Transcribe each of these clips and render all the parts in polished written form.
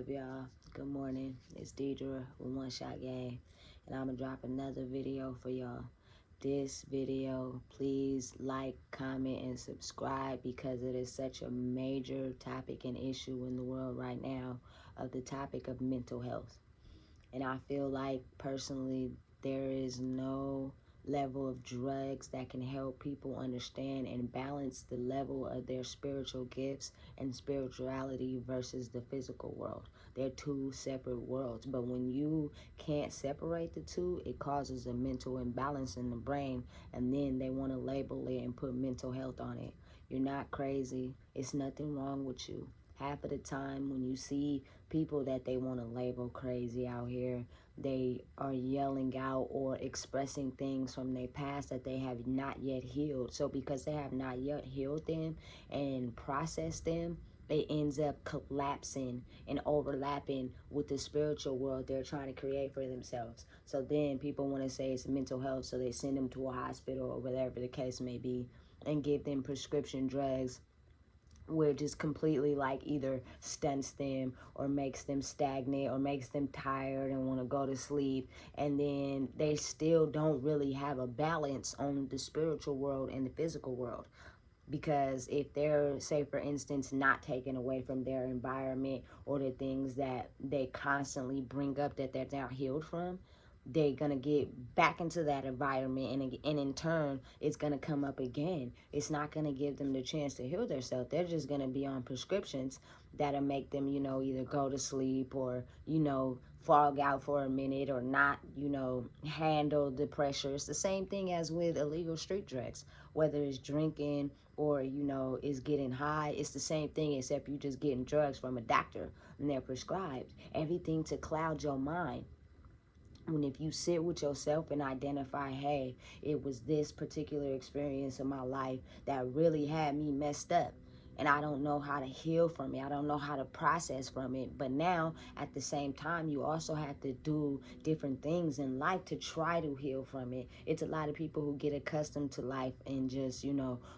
up, y'all? Good morning. It's Deidre with One Shot Game, and I'm gonna drop another video for y'all. This video, please like, comment, and subscribe because it is such a major topic and issue in the world right now of the topic of mental health. And I feel like personally there is no level of drugs that can help people understand and balance the level of their spiritual gifts and spirituality versus the physical world. They're two separate worlds, but when you can't separate the two, it causes a mental imbalance in the brain, and then they want to label it and put mental health on it. You're not crazy. It's nothing wrong with you. Half of the time when you see people that they want to label crazy out here, they are yelling out or expressing things from their past that they have not yet healed. So because they have not yet healed them and processed them, it ends up collapsing and overlapping with the spiritual world they're trying to create for themselves. So then people want to say it's mental health, so they send them to a hospital or whatever the case may be and give them prescription drugs where just completely like either stunts them or makes them stagnant or makes them tired and want to go to sleep, and then they still don't really have a balance on the spiritual world and the physical world. Because if they're, say for instance, not taken away from their environment or the things that they constantly bring up that they're now healed from, they're gonna get back into that environment, and in turn it's gonna come up again. It's not gonna give them the chance to heal themselves. They're just gonna be on prescriptions that'll make them, either go to sleep or, fog out for a minute or not, handle the pressure. It's the same thing as with illegal street drugs, whether it's drinking or, is getting high. It's the same thing, except you just getting drugs from a doctor and they're prescribed. Everything to cloud your mind. When if you sit with yourself and identify, hey, it was this particular experience in my life that really had me messed up, and I don't know how to heal from it. I don't know how to process from it. But now, at the same time, you also have to do different things in life to try to heal from it. It's a lot of people who get accustomed to life and just,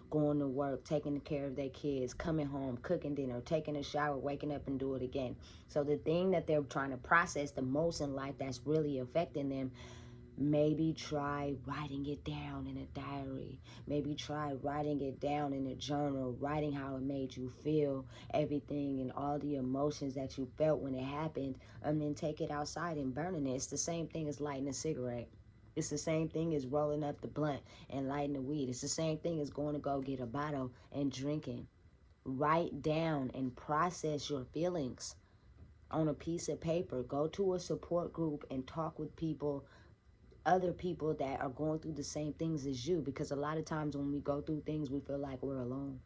going to work, taking care of their kids, coming home, cooking dinner, taking a shower, waking up and do it again. So the thing that they're trying to process the most in life that's really affecting them, maybe try writing it down in a diary. Maybe try writing it down in a journal, writing how it made you feel, everything and all the emotions that you felt when it happened, and then take it outside and burning it. It's the same thing as lighting a cigarette. It's the same thing as rolling up the blunt and lighting the weed. It's the same thing as going to go get a bottle and drinking. Write down and process your feelings on a piece of paper. Go to a support group and talk with people, other people that are going through the same things as you, because a lot of times when we go through things we feel like we're alone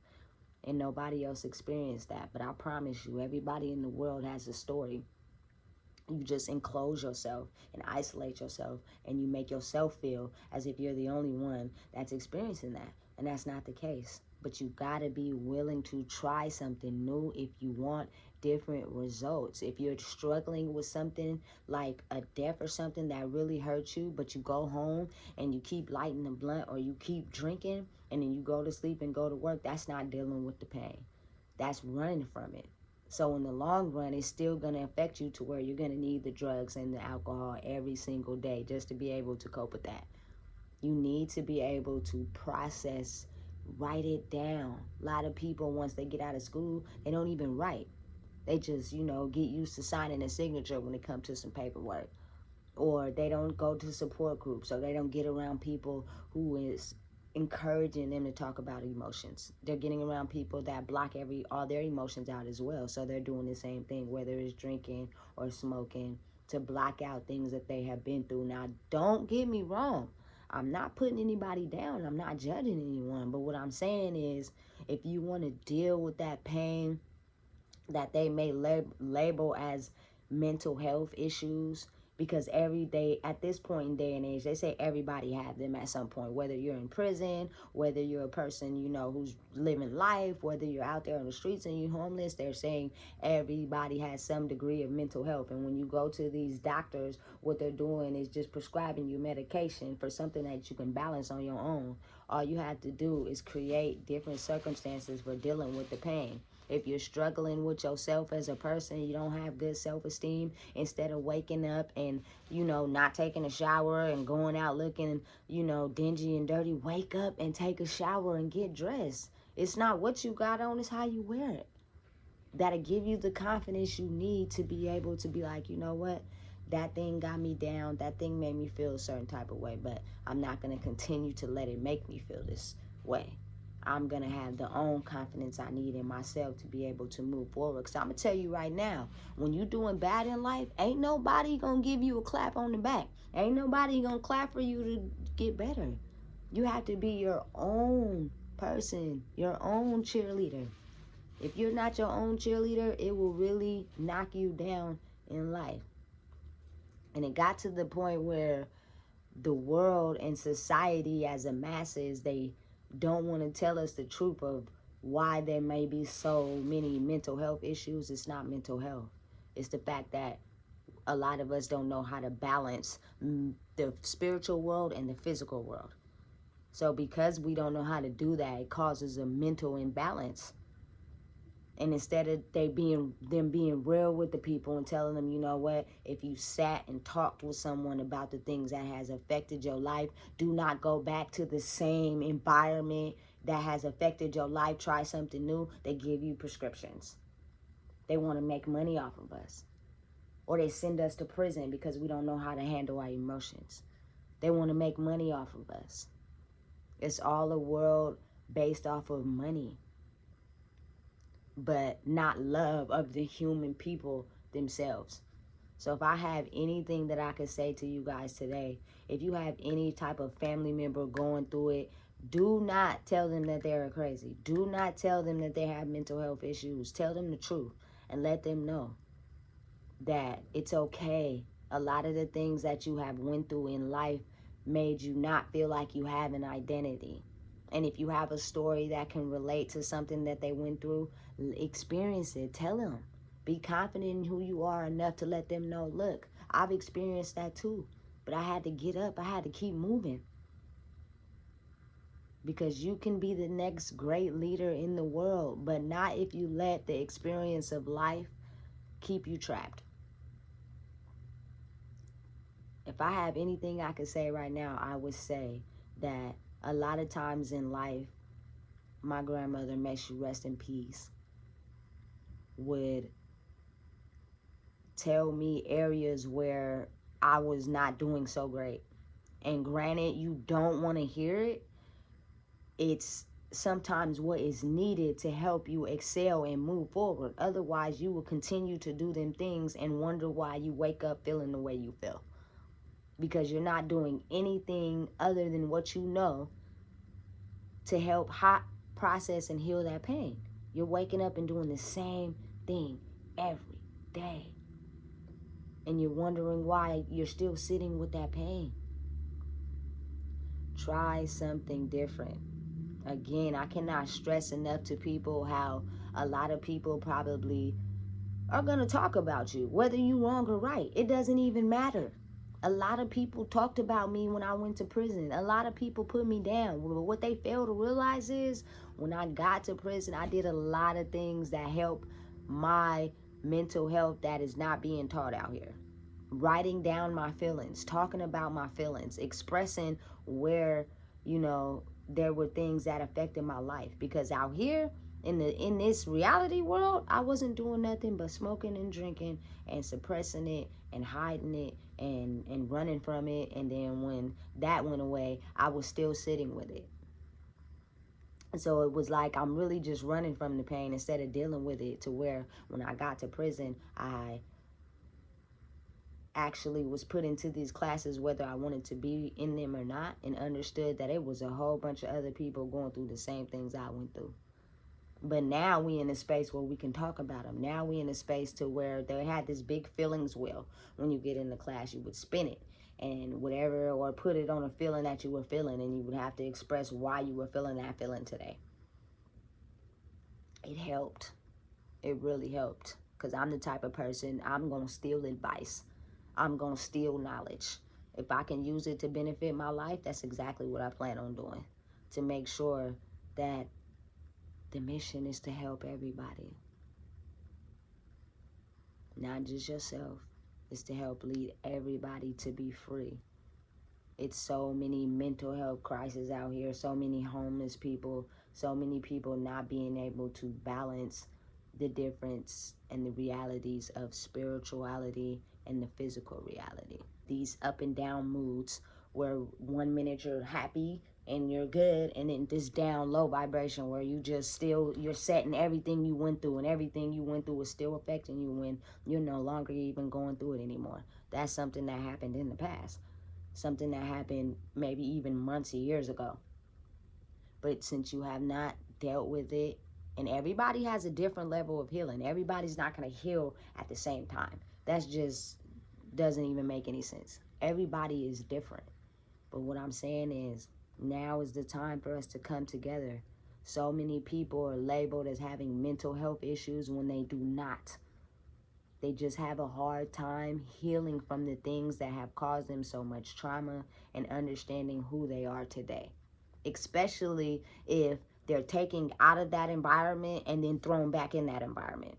and nobody else experienced that. But I promise you, everybody in the world has a story. You just enclose yourself and isolate yourself, and you make yourself feel as if you're the only one that's experiencing that, and that's not the case. But you gotta be willing to try something new if you want different results. If you're struggling with something like a death or something that really hurts you, but you go home and you keep lighting the blunt or you keep drinking and then you go to sleep and go to work, that's not dealing with the pain. That's running from it. So in the long run, it's still going to affect you to where you're going to need the drugs and the alcohol every single day just to be able to cope with that. You need to be able to process, write it down. A lot of people, once they get out of school, they don't even write. They just, get used to signing a signature when it comes to some paperwork. Or they don't go to support groups, or they don't get around people who is encouraging them to talk about emotions. They're getting around people that block all their emotions out as well. So they're doing the same thing, whether it's drinking or smoking, to block out things that they have been through. Now, don't get me wrong. I'm not putting anybody down. I'm not judging anyone. But what I'm saying is, if you want to deal with that pain that they may label as mental health issues, because every day at this point in day and age, they say everybody have them at some point, whether you're in prison, whether you're a person, who's living life, whether you're out there on the streets and you're homeless, they're saying everybody has some degree of mental health. And when you go to these doctors, what they're doing is just prescribing you medication for something that you can balance on your own. All you have to do is create different circumstances for dealing with the pain. If you're struggling with yourself as a person, you don't have good self-esteem, instead of waking up and, you know, not taking a shower and going out looking, you know, dingy and dirty, wake up and take a shower and get dressed. It's not what you got on, it's how you wear it. That'll give you the confidence you need to be able to be like, you know what? That thing got me down. That thing made me feel a certain type of way, but I'm not going to continue to let it make me feel this way. I'm going to have the own confidence I need in myself to be able to move forward. Because I'm going to tell you right now, when you're doing bad in life, ain't nobody going to give you a clap on the back. Ain't nobody going to clap for you to get better. You have to be your own person, your own cheerleader. If you're not your own cheerleader, it will really knock you down in life. And it got to the point where the world and society as a masses, they don't want to tell us the truth of why there may be so many mental health issues. It's not mental health. It's the fact that a lot of us don't know how to balance the spiritual world and the physical world. So because we don't know how to do that, it causes a mental imbalance. And instead of them being real with the people and telling them, you know what, if you sat and talked with someone about the things that has affected your life, do not go back to the same environment that has affected your life. Try something new. They give you prescriptions. They want to make money off of us. Or they send us to prison because we don't know how to handle our emotions. They want to make money off of us. It's all a world based off of money, but not love of the human people themselves. So if I have anything that I could say to you guys today, if you have any type of family member going through it, do not tell them that they're crazy. Do not tell them that they have mental health issues. Tell them the truth and let them know that it's okay. A lot of the things that you have went through in life made you not feel like you have an identity. And if you have a story that can relate to something that they went through, experience it. Tell them. Be confident in who you are enough to let them know, look, I've experienced that too. But I had to get up. I had to keep moving. Because you can be the next great leader in the world, but not if you let the experience of life keep you trapped. If I have anything I could say right now, I would say that a lot of times in life, my grandmother, may she rest in peace, would tell me areas where I was not doing so great. And granted, you don't want to hear it. It's sometimes what is needed to help you excel and move forward. Otherwise, you will continue to do them things and wonder why you wake up feeling the way you feel. Because you're not doing anything other than what you know to help process and heal that pain. You're waking up and doing the same thing every day. And you're wondering why you're still sitting with that pain. Try something different. Again, I cannot stress enough to people how a lot of people probably are going to talk about you, whether you're wrong or right. It doesn't even matter. A lot of people talked about me when I went to prison. A lot of people put me down. But what they fail to realize is when I got to prison, I did a lot of things that help my mental health that is not being taught out here. Writing down my feelings, talking about my feelings, expressing where, you know, there were things that affected my life. Because out here, in this reality world, I wasn't doing nothing but smoking and drinking and suppressing it and hiding it and running from it. And then when that went away, I was still sitting with it. So it was like I'm really just running from the pain instead of dealing with it, to where when I got to prison, I actually was put into these classes whether I wanted to be in them or not, and understood that it was a whole bunch of other people going through the same things I went through. But now we in a space where we can talk about them. Now we in a space to where they had this big feelings wheel. When you get in the class, you would spin it and whatever, or put it on a feeling that you were feeling, and you would have to express why you were feeling that feeling today. It helped. It really helped. Because I'm the type of person, I'm going to steal advice. I'm going to steal knowledge. If I can use it to benefit my life, that's exactly what I plan on doing. To make sure that the mission is to help everybody. not just yourself. It's to help lead everybody to be free. It's so many mental health crises out here, so many homeless people, so many people not being able to balance the difference and the realities of spirituality and the physical reality. These up and down moods where 1 minute you're happy and you're good, and then this down low vibration where you're setting everything you went through, and everything you went through is still affecting you when you're no longer even going through it anymore. That's something that happened in the past, something that happened maybe even months or years ago. But since you have not dealt with it, and everybody has a different level of healing, everybody's not going to heal at the same time. That's just doesn't even make any sense. Everybody is different. But what I'm saying is, now is the time for us to come together. So many people are labeled as having mental health issues when they do not. They just have a hard time healing from the things that have caused them so much trauma and understanding who they are today. Especially if they're taken out of that environment and then thrown back in that environment.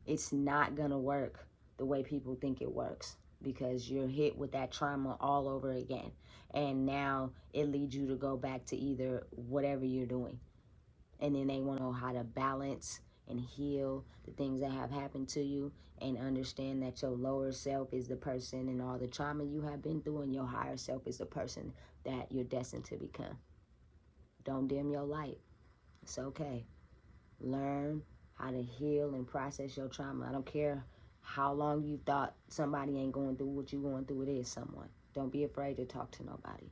It's not gonna work the way people think it works, because you're hit with that trauma all over again. And now it leads you to go back to either whatever you're doing. And then they want to know how to balance and heal the things that have happened to you, and understand that your lower self is the person and all the trauma you have been through, and your higher self is the person that you're destined to become. Don't dim your light. It's okay. Learn how to heal and process your trauma. I don't care how long you thought somebody ain't going through what you're going through. It is someone. Don't be afraid to talk to nobody.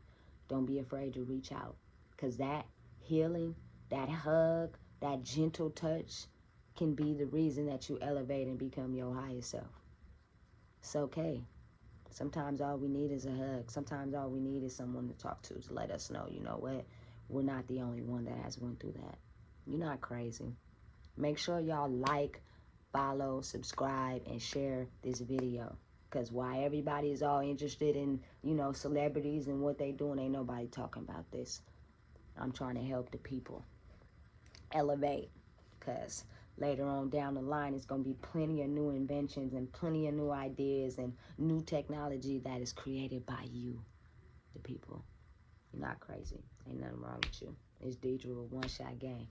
Don't be afraid to reach out, because that healing, that hug, that gentle touch can be the reason that you elevate and become your highest self. It's okay. Sometimes all we need is a hug. Sometimes all we need is someone to talk to let us know, you know what, we're not the only one that has went through that. You're not crazy. Make sure y'all like, follow, subscribe, and share this video. Because why everybody is all interested in, celebrities and what they doing, ain't nobody talking about this. I'm trying to help the people elevate, because later on down the line, it's going to be plenty of new inventions and plenty of new ideas and new technology that is created by you, the people. You're not crazy. Ain't nothing wrong with you. It's Deidre with One Shot Game.